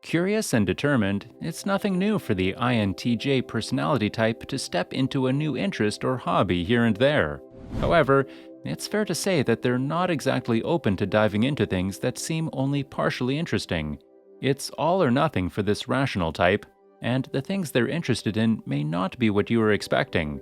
Curious and determined, it's nothing new for the INTJ personality type to step into a new interest or hobby here and there. However, it's fair to say that they're not exactly open to diving into things that seem only partially interesting. It's all or nothing for this rational type, and the things they're interested in may not be what you were expecting.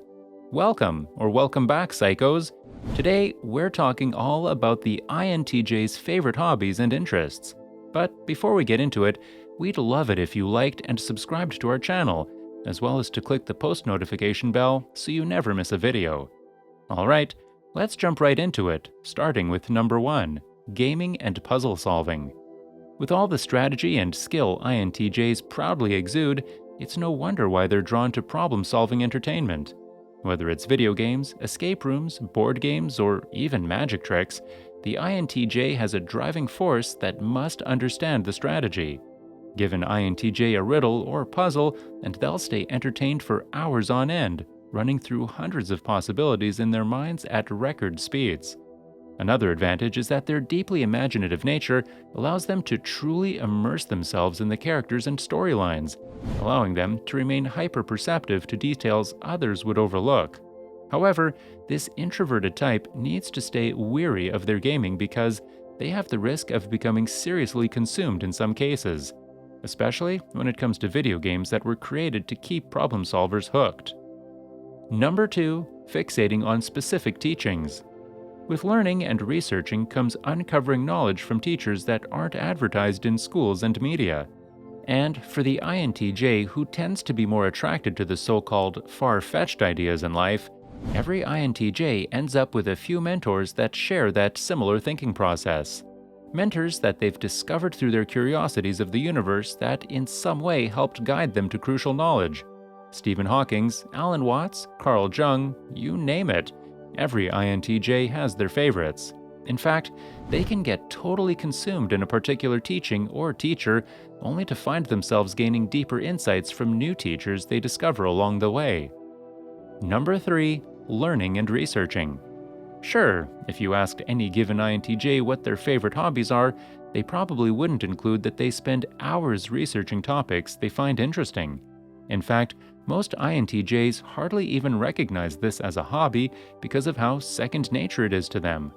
Welcome, or welcome back, psychos! Today, we're talking all about the INTJ's favorite hobbies and interests. But before we get into it, we'd love it if you liked and subscribed to our channel, as well as to click the post notification bell so you never miss a video. Alright, let's jump right into it, starting with number 1, gaming and puzzle solving. With all the strategy and skill INTJs proudly exude, it's no wonder why they're drawn to problem-solving entertainment. Whether it's video games, escape rooms, board games, or even magic tricks, the INTJ has a driving force that must understand the strategy. Give an INTJ a riddle or puzzle, and they'll stay entertained for hours on end, running through hundreds of possibilities in their minds at record speeds. Another advantage is that their deeply imaginative nature allows them to truly immerse themselves in the characters and storylines, allowing them to remain hyper-perceptive to details others would overlook. However, this introverted type needs to stay weary of their gaming because they have the risk of becoming seriously consumed in some cases, especially when it comes to video games that were created to keep problem solvers hooked. Number 2, fixating on specific teachings. With learning and researching comes uncovering knowledge from teachers that aren't advertised in schools and media. And for the INTJ, who tends to be more attracted to the so-called far-fetched ideas in life, every INTJ ends up with a few mentors that share that similar thinking process. Mentors that they've discovered through their curiosities of the universe that in some way helped guide them to crucial knowledge. Stephen Hawking, Alan Watts, Carl Jung, you name it. Every INTJ has their favorites. In fact, they can get totally consumed in a particular teaching or teacher, only to find themselves gaining deeper insights from new teachers they discover along the way. Number 3, learning and researching. Sure, if you asked any given INTJ what their favorite hobbies are, they probably wouldn't include that they spend hours researching topics they find interesting. In fact, most INTJs hardly even recognize this as a hobby because of how second nature it is to them.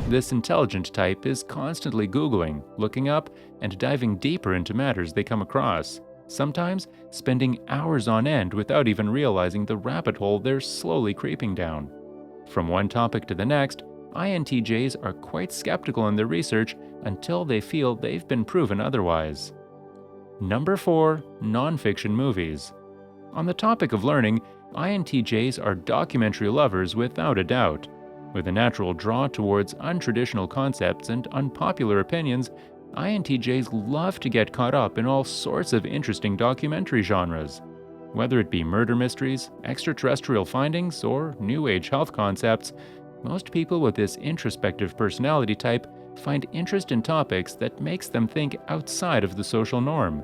This intelligent type is constantly Googling, looking up, and diving deeper into matters they come across, sometimes spending hours on end without even realizing the rabbit hole they're slowly creeping down. From one topic to the next, INTJs are quite skeptical in their research until they feel they've been proven otherwise. Number 4, nonfiction movies. On the topic of learning, INTJs are documentary lovers without a doubt. With a natural draw towards untraditional concepts and unpopular opinions, INTJs love to get caught up in all sorts of interesting documentary genres. Whether it be murder mysteries, extraterrestrial findings, or New Age health concepts, most people with this introspective personality type find interest in topics that makes them think outside of the social norm.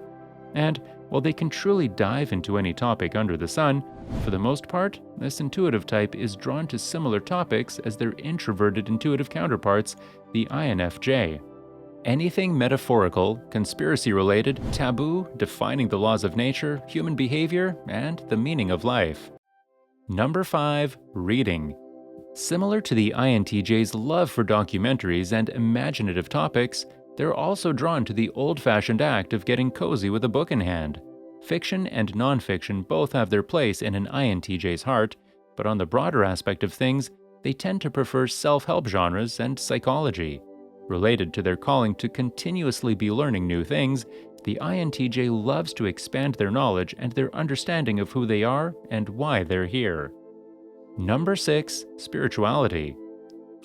And while they can truly dive into any topic under the sun, for the most part, this intuitive type is drawn to similar topics as their introverted intuitive counterparts, the INFJ. Anything metaphorical, conspiracy-related, taboo, defining the laws of nature, human behavior, and the meaning of life. Number 5, reading. Similar to the INTJ's love for documentaries and imaginative topics, they're also drawn to the old-fashioned act of getting cozy with a book in hand. Fiction and nonfiction both have their place in an INTJ's heart, but on the broader aspect of things, they tend to prefer self-help genres and psychology. Related to their calling to continuously be learning new things, the INTJ loves to expand their knowledge and their understanding of who they are and why they're here. Number 6, spirituality.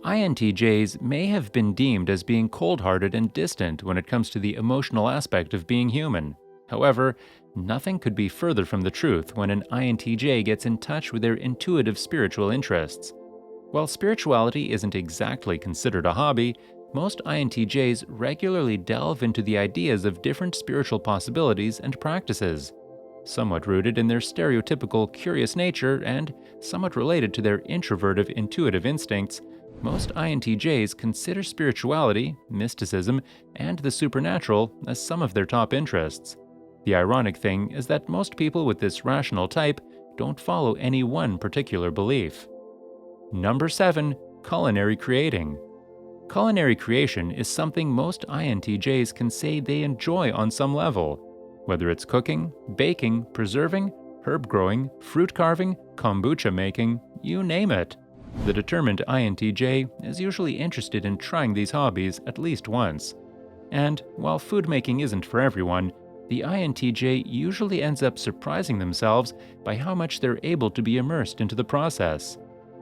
INTJs may have been deemed as being cold-hearted and distant when it comes to the emotional aspect of being human. However, nothing could be further from the truth when an INTJ gets in touch with their intuitive spiritual interests. While spirituality isn't exactly considered a hobby, most INTJs regularly delve into the ideas of different spiritual possibilities and practices. Somewhat rooted in their stereotypical curious nature and somewhat related to their introverted intuitive instincts, most INTJs consider spirituality, mysticism, and the supernatural as some of their top interests. The ironic thing is that most people with this rational type don't follow any one particular belief. Number 7. Culinary creating. Culinary creation is something most INTJs can say they enjoy on some level. Whether it's cooking, baking, preserving, herb growing, fruit carving, kombucha making, you name it. The determined INTJ is usually interested in trying these hobbies at least once. And while food making isn't for everyone, the INTJ usually ends up surprising themselves by how much they're able to be immersed into the process.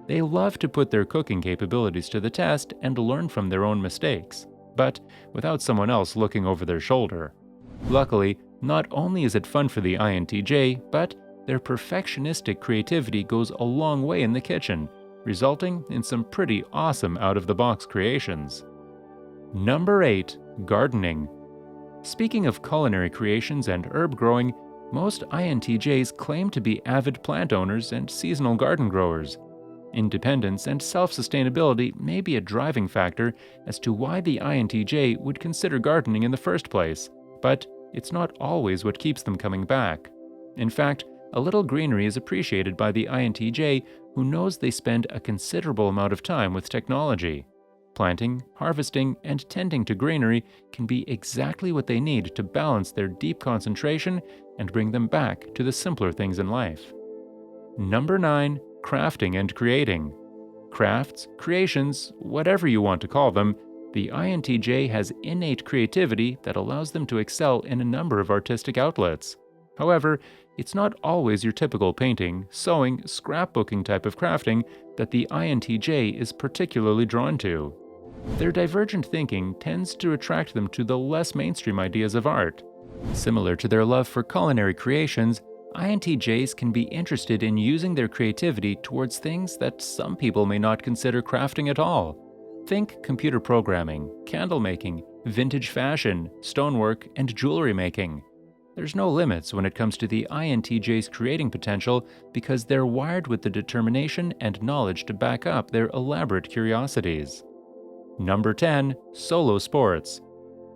They love to put their cooking capabilities to the test and learn from their own mistakes, but without someone else looking over their shoulder. Luckily, not only is it fun for the INTJ, but their perfectionistic creativity goes a long way in the kitchen, resulting in some pretty awesome out-of-the-box creations. Number 8. Gardening. Speaking of culinary creations and herb growing, most INTJs claim to be avid plant owners and seasonal garden growers. Independence and self-sustainability may be a driving factor as to why the INTJ would consider gardening in the first place, but it's not always what keeps them coming back. In fact, a little greenery is appreciated by the INTJ who knows they spend a considerable amount of time with technology. Planting, harvesting, and tending to greenery can be exactly what they need to balance their deep concentration and bring them back to the simpler things in life. Number 9. Crafting and creating. Crafts, creations, whatever you want to call them, the INTJ has innate creativity that allows them to excel in a number of artistic outlets. However, it's not always your typical painting, sewing, scrapbooking type of crafting that the INTJ is particularly drawn to. Their divergent thinking tends to attract them to the less mainstream ideas of art. Similar to their love for culinary creations, INTJs can be interested in using their creativity towards things that some people may not consider crafting at all. Think computer programming, candle making, vintage fashion, stonework, and jewelry making. There's no limits when it comes to the INTJ's creating potential because they're wired with the determination and knowledge to back up their elaborate curiosities. Number 10. Solo sports.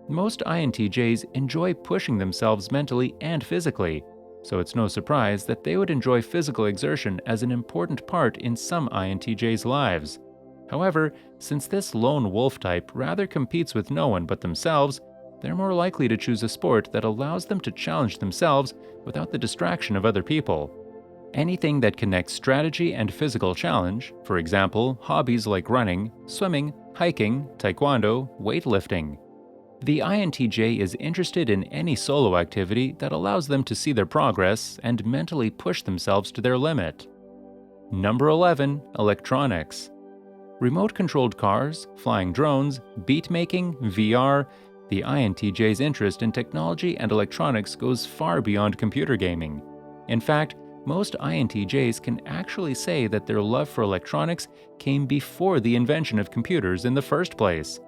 Most INTJs enjoy pushing themselves mentally and physically, so it's no surprise that they would enjoy physical exertion as an important part in some INTJs' lives. However, since this lone wolf type rather competes with no one but themselves, they're more likely to choose a sport that allows them to challenge themselves without the distraction of other people. Anything that connects strategy and physical challenge, for example, hobbies like running, swimming, hiking, taekwondo, weightlifting. The INTJ is interested in any solo activity that allows them to see their progress and mentally push themselves to their limit. Number 11. Electronics. Remote-controlled cars, flying drones, beat-making, VR. The INTJ's interest in technology and electronics goes far beyond computer gaming. In fact, most INTJs can actually say that their love for electronics came before the invention of computers in the first place.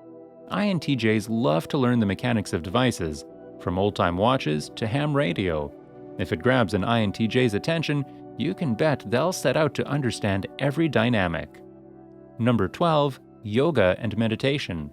INTJs love to learn the mechanics of devices, from old-time watches to ham radio. If it grabs an INTJ's attention, you can bet they'll set out to understand every dynamic. Number 12. Yoga and meditation.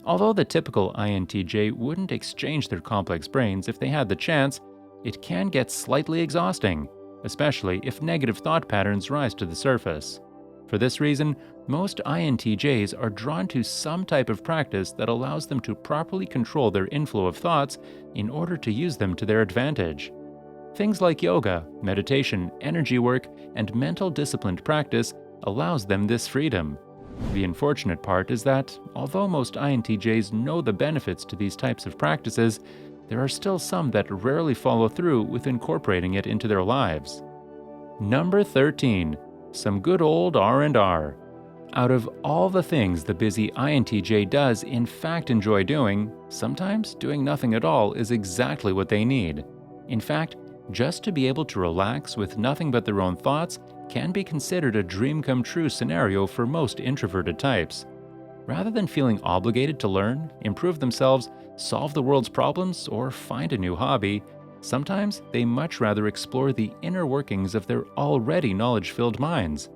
Although the typical INTJ wouldn't exchange their complex brains if they had the chance, it can get slightly exhausting, especially if negative thought patterns rise to the surface. For this reason, most INTJs are drawn to some type of practice that allows them to properly control their inflow of thoughts in order to use them to their advantage. Things like yoga, meditation, energy work, and mental disciplined practice allows them this freedom. The unfortunate part is that, although most INTJs know the benefits to these types of practices, there are still some that rarely follow through with incorporating it into their lives. Number 13. Some good old R&R. Out of all the things the busy INTJ does in fact enjoy doing, sometimes doing nothing at all is exactly what they need. In fact, just to be able to relax with nothing but their own thoughts can be considered a dream-come-true scenario for most introverted types. Rather than feeling obligated to learn, improve themselves, solve the world's problems, or find a new hobby, sometimes they much rather explore the inner workings of their already knowledge-filled minds.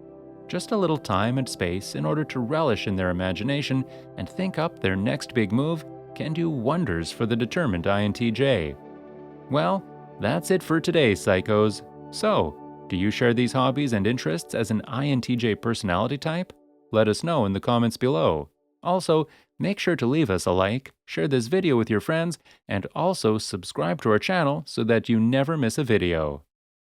Just a little time and space in order to relish in their imagination and think up their next big move can do wonders for the determined INTJ. Well, that's it for today, psychos. So, do you share these hobbies and interests as an INTJ personality type? Let us know in the comments below. Also, make sure to leave us a like, share this video with your friends, and also subscribe to our channel so that you never miss a video.